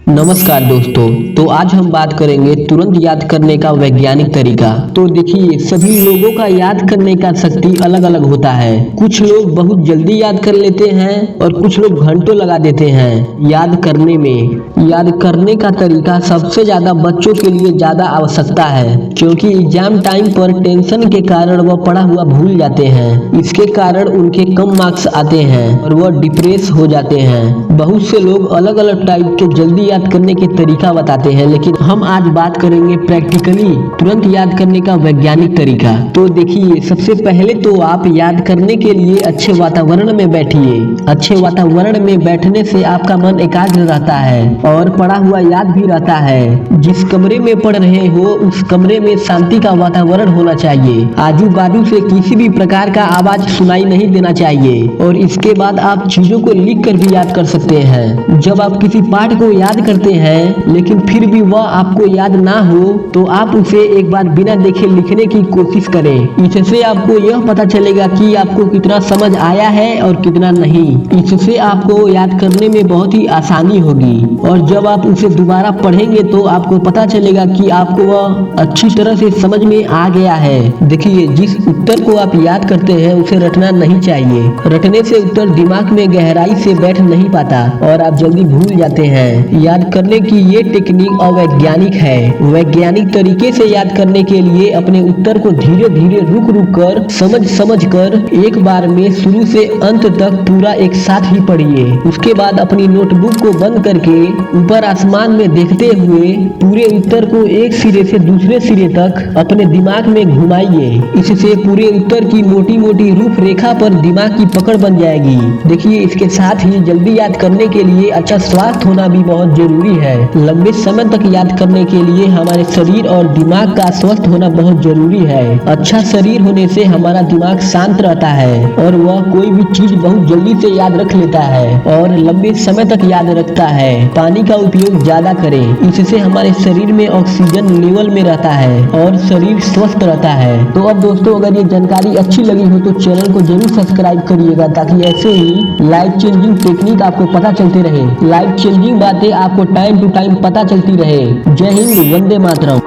नमस्कार दोस्तों। तो आज हम बात करेंगे तुरंत याद करने का वैज्ञानिक तरीका। तो देखिए, सभी लोगों का याद करने का शक्ति अलग अलग होता है। कुछ लोग बहुत जल्दी याद कर लेते हैं और कुछ लोग घंटों लगा देते हैं याद करने में। याद करने का तरीका सबसे ज्यादा बच्चों के लिए ज्यादा आवश्यकता है, क्योंकि एग्जाम टाइम पर टेंशन के कारण वह पढ़ा हुआ भूल जाते हैं। इसके कारण उनके कम मार्क्स आते हैं और वह डिप्रेस हो जाते हैं। बहुत से लोग अलग अलग टाइप के जल्दी याद करने के तरीका बताते हैं, लेकिन हम आज बात करेंगे प्रैक्टिकली तुरंत याद करने का वैज्ञानिक तरीका। तो देखिए, सबसे पहले तो आप याद करने के लिए अच्छे वातावरण में बैठिए। अच्छे वातावरण में बैठने से आपका मन एकाग्र रहता है और पढ़ा हुआ याद भी रहता है। जिस कमरे में पढ़ रहे हो उस कमरे में शांति का वातावरण होना चाहिए। आजू बाजू से किसी भी प्रकार का आवाज सुनाई नहीं देना चाहिए। और इसके बाद आप चीजों को लिख कर भी याद कर सकते हैं। जब आप किसी पाठ को याद करते हैं लेकिन फिर भी वह आपको याद ना हो, तो आप उसे एक बार बिना देखे लिखने की कोशिश करें। इससे आपको यह पता चलेगा कि आपको कितना समझ आया है और कितना नहीं। इससे आपको याद करने में बहुत ही आसानी होगी और जब आप उसे दोबारा पढ़ेंगे तो आपको पता चलेगा कि आपको वह अच्छी तरह से समझ में आ गया है। देखिए, जिस उत्तर को आप याद करते हैं उसे रटना नहीं चाहिए। रटने से उत्तर दिमाग में गहराई से बैठ नहीं पाता और आप जल्दी भूल जाते हैं। याद करने की ये टेक्निक अवैज्ञानिक है। वैज्ञानिक तरीके से याद करने के लिए अपने उत्तर को धीरे धीरे रुक रुक कर समझ कर एक बार में शुरू से अंत तक पूरा एक साथ ही पढ़िए। उसके बाद अपनी नोटबुक को बंद करके ऊपर आसमान में देखते हुए पूरे उत्तर को एक सिरे से दूसरे सिरे तक अपने दिमाग में घुमाइए। इससे पूरे उत्तर की मोटी मोटी रूपरेखा पर दिमाग की पकड़ बन जाएगी। देखिए, इसके साथ ही जल्दी याद करने के लिए अच्छा स्वास्थ्य होना भी बहुत जरूरी है। लंबे समय तक याद करने के लिए हमारे शरीर और दिमाग का स्वस्थ होना बहुत जरूरी है। अच्छा शरीर होने से हमारा दिमाग शांत रहता है और वह कोई भी चीज बहुत जल्दी से याद रख लेता है और लंबे समय तक याद रखता है। पानी का उपयोग ज्यादा करें, इससे हमारे शरीर में ऑक्सीजन लेवल में रहता है और शरीर स्वस्थ रहता है। तो अब दोस्तों, अगर ये जानकारी अच्छी लगी हो तो चैनल को जरूर सब्सक्राइब करिएगा, ताकि ऐसे ही लाइफ चेंजिंग टेक्निक आपको पता चलते रहे। लाइफ चेंजिंग बातें आपको टाइम टू टाइम पता चलती रहे। जय हिंद, वंदे मातरम।